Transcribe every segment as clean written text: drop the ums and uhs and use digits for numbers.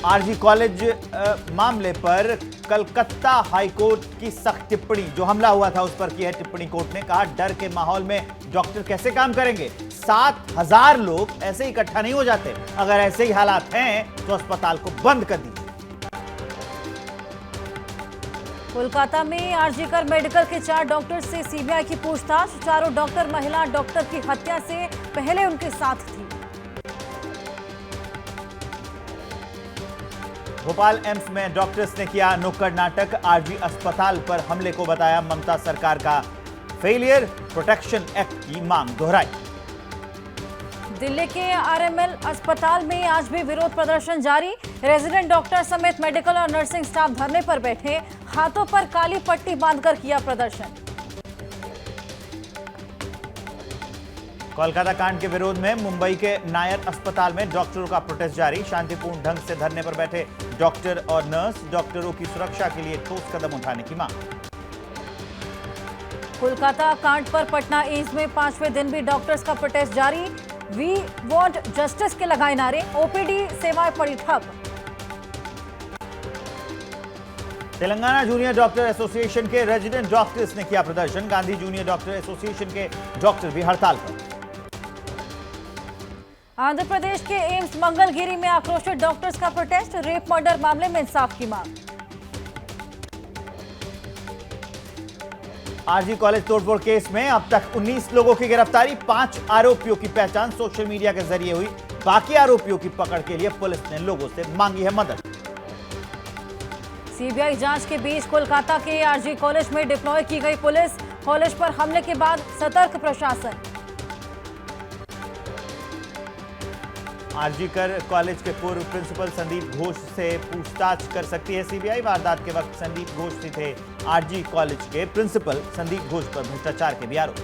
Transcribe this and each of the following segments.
RG college मामले पर Calcutta high court की सख्त टिप्पणी, जो हमला हुआ था उस पर की है टिप्पणी। कोर्ट ने कहा डर के माहौल में डॉक्टर कैसे काम करेंगे, 7,000 लोग ऐसे ही इकट्ठा नहीं हो जाते। अगर ऐसे ही हालात हैं तो अस्पताल को बंद कर दीजिए। कोलकाता में आरजीकर मेडिकल के 4 डॉक्टर से सीबीआई की पूछताछ। चारों डॉक्टर महिला डॉक्टर की हत्या से पहले उनके साथ थी। भोपाल एम्स में डॉक्टर्स ने किया नुक्कड़ नाटक। आरजी अस्पताल पर हमले को बताया ममता सरकार का फेलियर। प्रोटेक्शन एक्ट की मांग दोहराई। दिल्ली के आरएमएल अस्पताल में आज भी विरोध प्रदर्शन जारी। रेजिडेंट डॉक्टर समेत मेडिकल और नर्सिंग स्टाफ धरने पर बैठे। हाथों पर काली पट्टी बांधकर किया प्रदर्शन। कोलकाता कांड के विरोध में मुंबई के नायर अस्पताल में डॉक्टरों का प्रोटेस्ट जारी। शांतिपूर्ण ढंग से धरने पर बैठे डॉक्टर और नर्स। डॉक्टरों की सुरक्षा के लिए ठोस कदम उठाने की मांग। कोलकाता कांड पर पटना एम्स में 5वें दिन भी डॉक्टर्स का प्रोटेस्ट जारी। वी वांट जस्टिस के लगाए नारे। ओपीडी सेवाएं पड़ी ठप। तेलंगाना जूनियर डॉक्टर एसोसिएशन के रेजिडेंट डॉक्टर्स ने किया प्रदर्शन। गांधी जूनियर डॉक्टर एसोसिएशन के डॉक्टर भी हड़ताल पर। आंध्र प्रदेश के एम्स मंगलगिरी में आक्रोशित डॉक्टर्स का प्रोटेस्ट। रेप मर्डर मामले में इंसाफ की मांग। आरजी कॉलेज तोड़फोड़ केस में अब तक 19 लोगों की गिरफ्तारी। 5 आरोपियों की पहचान सोशल मीडिया के जरिए हुई। बाकी आरोपियों की पकड़ के लिए पुलिस ने लोगों से मांगी है मदद। सीबीआई जांच के बीच कोलकाता के आरजी कॉलेज में डिप्लॉय की गई पुलिस। कॉलेज पर हमले के बाद सतर्क प्रशासन। आरजी कर कॉलेज के पूर्व प्रिंसिपल संदीप घोष से पूछताछ कर सकती है सीबीआई। वारदात के वक्त संदीप घोष ही थे आरजी कॉलेज के प्रिंसिपल। संदीप घोष पर भ्रष्टाचार के भी आरोप।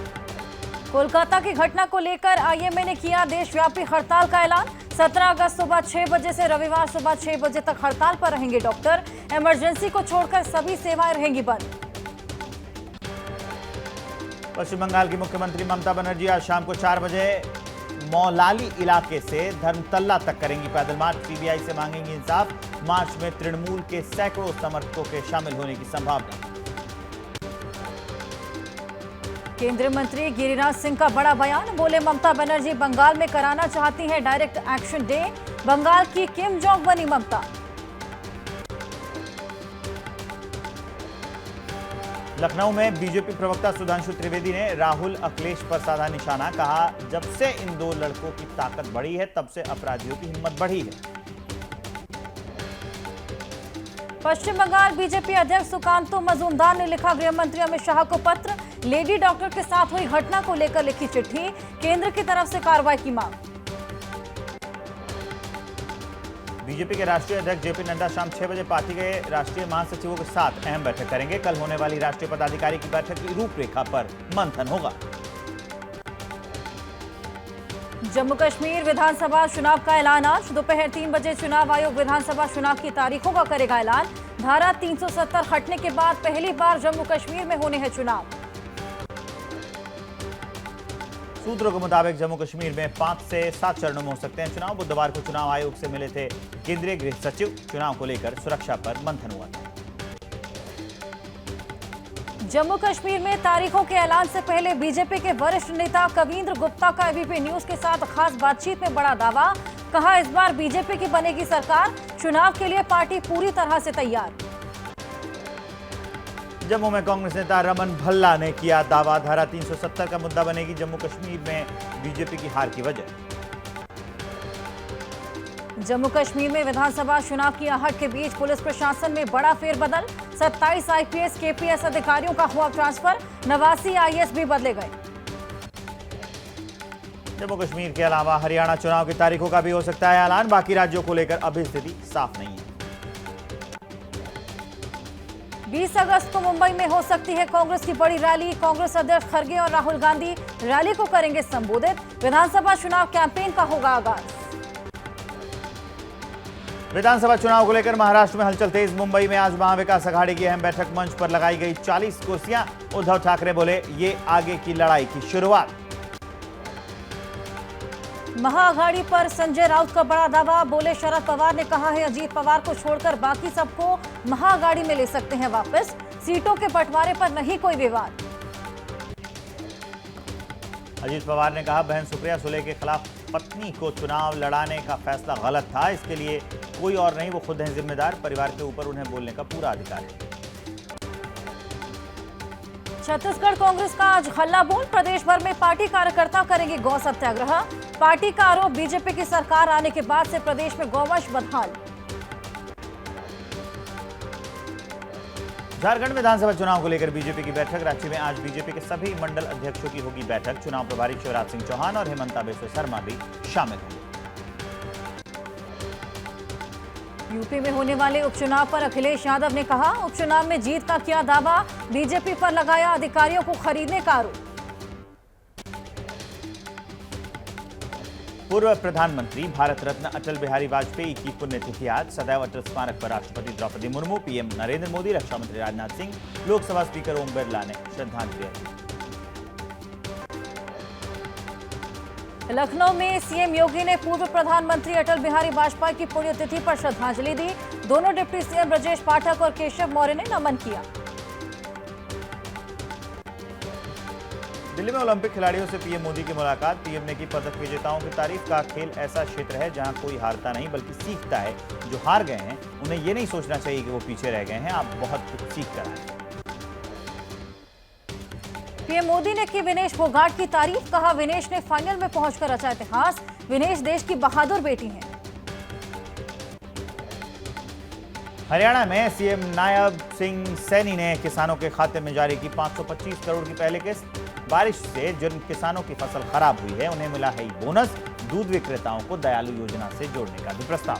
कोलकाता की घटना को लेकर आईएमए ने किया देशव्यापी हड़ताल का ऐलान। 17 अगस्त सुबह 6 बजे से रविवार सुबह 6 बजे तक हड़ताल पर रहेंगे डॉक्टर। इमरजेंसी को छोड़कर सभी सेवाएं रहेंगी बंद। पश्चिम बंगाल की मुख्यमंत्री ममता बनर्जी आज शाम को 4 बजे मौलाली इलाके से धर्मतल्ला तक करेंगी पैदल मार्च। सीबीआई से मांगेंगी इंसाफ। मार्च में तृणमूल के सैकड़ों समर्थकों के शामिल होने की संभावना। केंद्रीय मंत्री गिरिराज सिंह का बड़ा बयान। बोले ममता बनर्जी बंगाल में कराना चाहती हैं डायरेक्ट एक्शन डे। बंगाल की किम जोंग बनी ममता। लखनऊ में बीजेपी प्रवक्ता सुधांशु त्रिवेदी ने राहुल अखिलेश पर साधा निशाना। कहा जब से इन 2 लड़कों की ताकत बढ़ी है तब से अपराधियों की हिम्मत बढ़ी है। पश्चिम बंगाल बीजेपी अध्यक्ष सुकांतो मजूमदार ने लिखा गृह मंत्री अमित शाह को पत्र। लेडी डॉक्टर के साथ हुई घटना को लेकर लिखी चिट्ठी। केंद्र की तरफ से कार्रवाई की मांग। बीजेपी के राष्ट्रीय अध्यक्ष जेपी नड्डा शाम 6 बजे पार्टी के राष्ट्रीय महासचिवों के साथ अहम बैठक करेंगे। कल होने वाली राष्ट्रीय पदाधिकारी की बैठक की रूपरेखा पर मंथन होगा। जम्मू कश्मीर विधानसभा चुनाव का ऐलान आज दोपहर 3 बजे चुनाव आयोग विधानसभा चुनाव की तारीखों का करेगा ऐलान। धारा 370 हटने के बाद पहली बार जम्मू कश्मीर में होने हैं चुनाव। सूत्रों के मुताबिक जम्मू कश्मीर में 5 से 7 चरणों में हो सकते हैं चुनाव। बुधवार को चुनाव आयोग से मिले थे केंद्रीय गृह सचिव। चुनाव को लेकर सुरक्षा पर मंथन हुआ था। जम्मू कश्मीर में तारीखों के ऐलान से पहले बीजेपी के वरिष्ठ नेता कविंद्र गुप्ता का एबीपी न्यूज के साथ खास बातचीत में बड़ा दावा। कहा इस बार बीजेपी की बनेगी सरकार। चुनाव के लिए पार्टी पूरी तरह से तैयार। जम्मू में कांग्रेस नेता रमन भल्ला ने किया दावा। धारा 370 का मुद्दा बनेगी जम्मू कश्मीर में बीजेपी की हार की वजह। जम्मू कश्मीर में विधानसभा चुनाव की आहट के बीच पुलिस प्रशासन में बड़ा फेरबदल। 27 आईपीएस केपीएस अधिकारियों का हुआ ट्रांसफर। 89 आईएएस भी बदले गए। जम्मू कश्मीर के अलावा हरियाणा चुनाव की तारीखों का भी हो सकता है ऐलान। बाकी राज्यों को लेकर अभी स्थिति साफ नहीं है। 20 अगस्त को मुंबई में हो सकती है कांग्रेस की बड़ी रैली। कांग्रेस अध्यक्ष खड़गे और राहुल गांधी रैली को करेंगे संबोधित। विधानसभा चुनाव कैंपेन का होगा आगाज। विधानसभा चुनाव को लेकर महाराष्ट्र में हलचल तेज। मुंबई में आज महाविकास अघाड़ी की अहम बैठक। मंच पर लगाई गई 40 कुर्सियां। उद्धव ठाकरे बोले ये आगे की लड़ाई की शुरुआत। महाअघाड़ी पर संजय राउत का बड़ा दावा, बोले शरद पवार ने कहा है अजीत पवार को छोड़कर बाकी सबको महाअघाड़ी में ले सकते हैं वापस, सीटों के बंटवारे पर नहीं कोई विवाद। अजीत पवार ने कहा बहन सुप्रिया सुले के खिलाफ पत्नी को चुनाव लड़ाने का फैसला गलत था, इसके लिए कोई और नहीं, वो खुद हैं जिम्मेदार, परिवार के ऊपर उन्हें बोलने का पूरा अधिकार है। छत्तीसगढ़ कांग्रेस का आज हल्ला बोल, प्रदेश भर में पार्टी कार्यकर्ता करेंगे गौ सत्याग्रह, पार्टी का आरोप बीजेपी की सरकार आने के बाद से प्रदेश में गौवंश बदहाल। झारखंड विधानसभा चुनाव को लेकर बीजेपी की बैठक, रांची में आज बीजेपी के सभी मंडल अध्यक्षों की होगी बैठक, चुनाव प्रभारी शिवराज सिंह चौहान और हेमंता बिस्वा शर्मा भी शामिल होंगे। यूपी में होने वाले उपचुनाव पर अखिलेश यादव ने कहा, उपचुनाव में जीत का किया दावा, बीजेपी पर लगाया अधिकारियों को खरीदने का आरोप। पूर्व प्रधानमंत्री भारत रत्न अटल बिहारी वाजपेयी की पुण्यतिथि आज, सदैव अटल स्मारक पर राष्ट्रपति द्रौपदी मुर्मू, पीएम नरेंद्र मोदी, रक्षा मंत्री राजनाथ सिंह, लोकसभा स्पीकर ओम बिरला ने श्रद्धांजलि अर्पित। लखनऊ में सीएम योगी ने पूर्व प्रधानमंत्री अटल बिहारी वाजपेयी की पुण्यतिथि पर श्रद्धांजलि दी, दोनों डिप्टी सीएम ब्रजेश पाठक और केशव मौर्य ने नमन किया। दिल्ली में ओलंपिक खिलाड़ियों से पीएम मोदी की मुलाकात, पीएम ने की पदक विजेताओं की तारीफ, का खेल ऐसा क्षेत्र है जहां कोई हारता नहीं बल्कि सीखता है, जो हार गए हैं उन्हें ये नहीं सोचना चाहिए कि वो पीछे रह गए हैं, आप बहुत कुछ सीख कर आए। पीएम मोदी ने की विनेश फोगाट की तारीफ, कहा विनेश ने फाइनल में पहुंचकर रचा इतिहास, विनेश देश की बहादुर बेटी हैं। हरियाणा में सीएम नायब सिंह सैनी ने किसानों के खाते में जारी की 525 करोड़ की पहली किस्त, बारिश से जिन किसानों की फसल खराब हुई है उन्हें मिला है बोनस, दूध विक्रेताओं को दयालु योजना से जोड़ने का भी प्रस्ताव।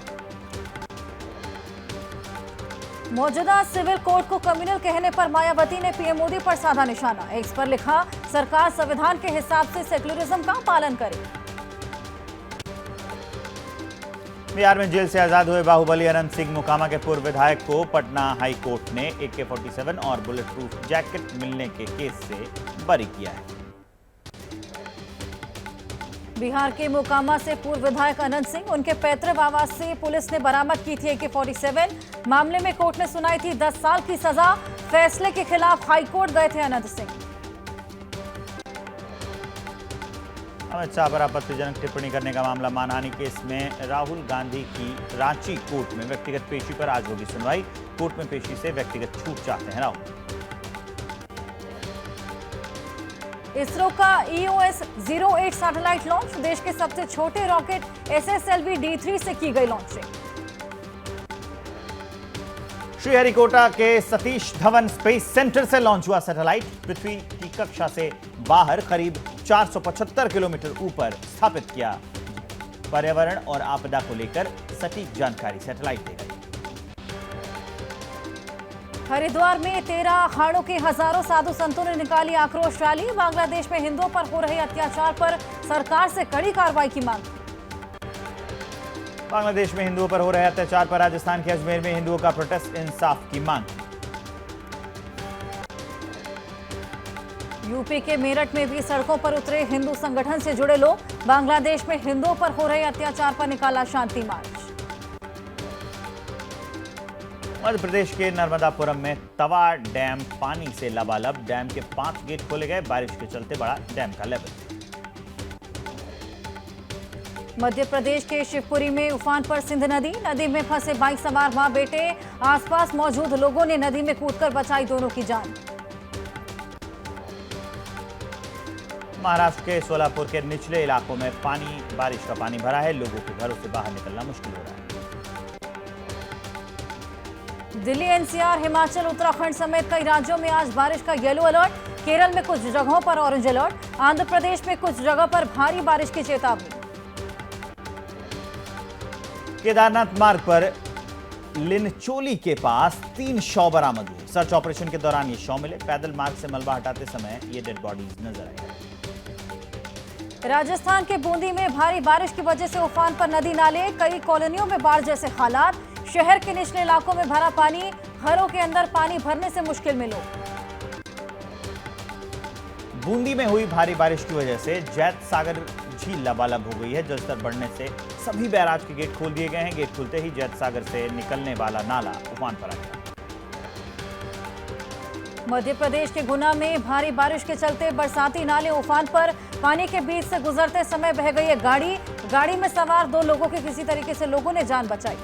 मौजूदा सिविल कोड को कम्युनल कहने पर मायावती ने पीएम मोदी पर साधा निशाना, एक्स पर लिखा, सरकार संविधान के हिसाब से सेक्युलरिज्म का पालन करे। बिहार में जेल से आजाद हुए बाहुबली अनंत सिंह मोकामा के पूर्व विधायक को पटना हाई कोर्ट ने AK-47 और बुलेट प्रूफ जैकेट मिलने के केस से बरी किया है। बिहार के मोकामा से पूर्व विधायक अनंत सिंह, उनके पैतृक आवास से पुलिस ने बरामद की थी AK-47, मामले में कोर्ट ने सुनाई थी 10 साल की सजा, फैसले के खिलाफ हाईकोर्ट गए थे अनंत सिंह। अमित शाह पर आपत्तिजनक टिप्पणी करने का मामला, मानहानि केस में राहुल गांधी की रांची कोर्ट में व्यक्तिगत पेशी पर आज होगी सुनवाई, कोर्ट में पेशी से व्यक्तिगत छूट चाहते हैं राहुल। इसरो का EOS-08 सैटेलाइट लॉन्च, देश के सबसे छोटे रॉकेट SSLV-D3 से की गई लॉन्चिंग। श्रीहरिकोटा के सतीश धवन स्पेस सेंटर से लॉन्च हुआ सैटेलाइट, पृथ्वी की कक्षा से बाहर करीब 475 किलोमीटर ऊपर स्थापित किया, पर्यावरण और आपदा को लेकर सटीक जानकारी सैटेलाइट देगा। हरिद्वार में 13 अखाड़ों के हजारों साधु संतों ने निकाली आक्रोश रैली, बांग्लादेश में हिंदुओं पर हो रहे अत्याचार पर सरकार से कड़ी कार्रवाई की मांग। बांग्लादेश में हिंदुओं पर हो रहे अत्याचार पर राजस्थान के अजमेर में हिंदुओं का प्रोटेस्ट, इंसाफ की मांग। यूपी के मेरठ में भी सड़कों पर उतरे हिंदू संगठन से जुड़े लोग, बांग्लादेश में हिंदुओं पर हो रहे अत्याचार पर निकाला शांति मार्च। मध्य प्रदेश के नर्मदापुरम में तवा डैम पानी से लबालब, डैम के 5 गेट खोले गए, बारिश के चलते बढ़ा डैम का लेवल। मध्य प्रदेश के शिवपुरी में उफान पर सिंध नदी, नदी में फंसे बाइक सवार मां बेटे, आसपास मौजूद लोगों ने नदी में कूदकर बचाई दोनों की जान। महाराष्ट्र के सोलापुर के निचले इलाकों में बारिश का पानी भरा है, लोगों के घरों से बाहर निकलना मुश्किल हो रहा है। दिल्ली, NCR, हिमाचल, उत्तराखंड समेत कई राज्यों में आज बारिश का येलो अलर्ट, केरल में कुछ जगहों पर ऑरेंज अलर्ट, आंध्र प्रदेश में कुछ जगह पर भारी बारिश की चेतावनी। केदारनाथ मार्ग पर लिनचोली के पास 3 शव बरामद हुए, सर्च ऑपरेशन के दौरान ये शव मिले, पैदल मार्ग से मलबा हटाते समय ये डेड बॉडीज नजर आई। राजस्थान के बूंदी में भारी बारिश की वजह से उफान पर नदी नाले, कई कॉलोनियों में बाढ़ जैसे हालात, शहर के निचले इलाकों में भरा पानी, घरों के अंदर पानी भरने से मुश्किल में लोग। बूंदी में हुई भारी बारिश की वजह से जैत सागर झील लबालब हो गई है। जलस्तर बढ़ने से सभी बैराज के गेट खोल दिए गए हैं। गेट खुलते ही जैत सागर से निकलने वाला नाला उफान पर आ गया। मध्य प्रदेश के गुना में भारी बारिश के चलते बरसाती नाले उफान पर। पानी के बीच से गुजरते समय बह गई एक गाड़ी में सवार 2 लोगों की किसी तरीके से लोगों ने जान बचाई।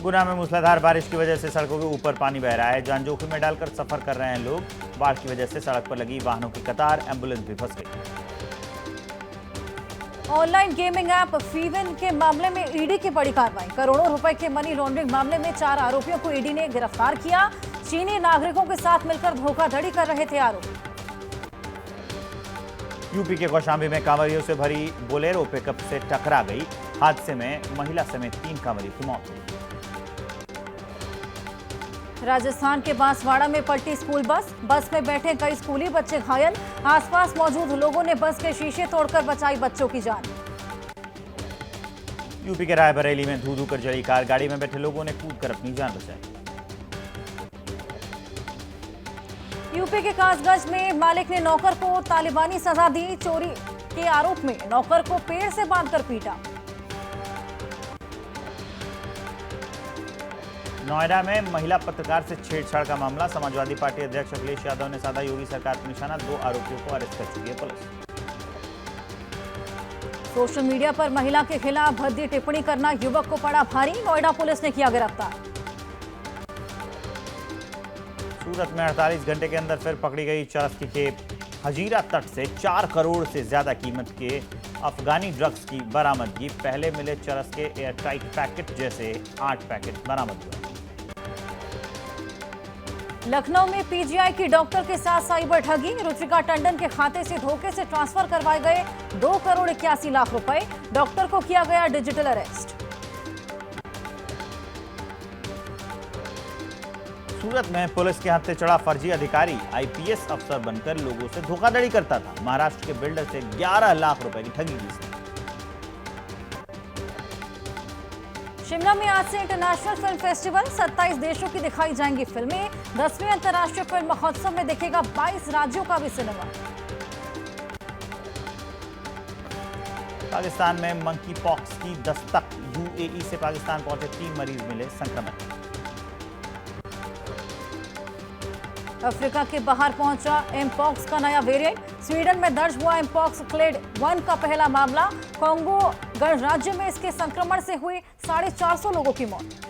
गुना में मूसलाधार बारिश की वजह से सड़कों के ऊपर पानी बह रहा है। जान जोखिम में डालकर सफर कर रहे हैं लोग। बाढ़ की वजह से सड़क पर लगी वाहनों की कतार, एम्बुलेंस भी फंस गई। ऑनलाइन गेमिंग ऐप फीवन के मामले में ईडी की बड़ी कार्रवाई। करोड़ों रुपए के मनी लॉन्ड्रिंग मामले में 4 आरोपियों को ईडी ने गिरफ्तार किया। चीनी नागरिकों के साथ मिलकर धोखाधड़ी कर रहे थे आरोपी। यूपी के कौशाम्बी में कांवरियों से भरी बोलेरो पिकअप से टकरा गई। हादसे में महिला समेत 3 कांवरियों की मौत हुई। राजस्थान के बांसवाड़ा में पलटी स्कूल बस में बैठे कई स्कूली बच्चे घायल। आसपास मौजूद लोगों ने बस के शीशे तोड़कर बचाई बच्चों की जान। यूपी के रायबरेली में धू कर जली कार। गाड़ी में बैठे लोगों ने कूदकर अपनी जान बचाई। यूपी के कासगंज में मालिक ने नौकर को तालिबानी सजा दी। चोरी के आरोप में नौकर को पेड़ से बांधकर पीटा। नोएडा में महिला पत्रकार से छेड़छाड़ का मामला। समाजवादी पार्टी अध्यक्ष अखिलेश यादव ने साधा योगी सरकार पर निशाना। 2 आरोपियों को अरेस्ट कर चुकी है पुलिस। सोशल मीडिया पर महिला के खिलाफ भद्दी टिप्पणी करना युवक को पड़ा भारी। नोएडा पुलिस ने किया गिरफ्तार। सूरत में 48 घंटे के अंदर फिर पकड़ी गई चरस की खेप। हजीरा तट से 4 करोड़ से ज्यादा कीमत के अफगानी ड्रग्स की बरामदगी। पहले मिले चरस के एयरटाइट पैकेट जैसे 8 पैकेट बरामद हुए। लखनऊ में पीजीआई की डॉक्टर के साथ साइबर ठगी। रुचिका टंडन के खाते से धोखे से ट्रांसफर करवाए गए 2 करोड़ 81 लाख रुपए। डॉक्टर को किया गया डिजिटल अरेस्ट। सूरत में पुलिस के हाथ से चढ़ा फर्जी अधिकारी आईपीएस अफसर बनकर लोगों से धोखाधड़ी करता था। महाराष्ट्र के बिल्डर से 11 लाख रुपए की ठगी की इसने। शिमला में आज से इंटरनेशनल फिल्म फेस्टिवल। 27 देशों की दिखाई जाएंगी फिल्में। 10वें अंतर्राष्ट्रीय फिल्म महोत्सव में दिखेगा 22 राज्यों का भी सिनेमा। पाकिस्तान में मंकी पॉक्स की दस्तक। यूएई से पाकिस्तान पहुंचे 3 मरीज मिले संक्रमित। अफ्रीका के बाहर पहुंचा एमपॉक्स का नया वेरिएंट। स्वीडन में दर्ज हुआ एमपॉक्स क्लेड 1 का पहला मामला। कांगो गणराज्य में इसके संक्रमण से हुई 450 लोगों की मौत।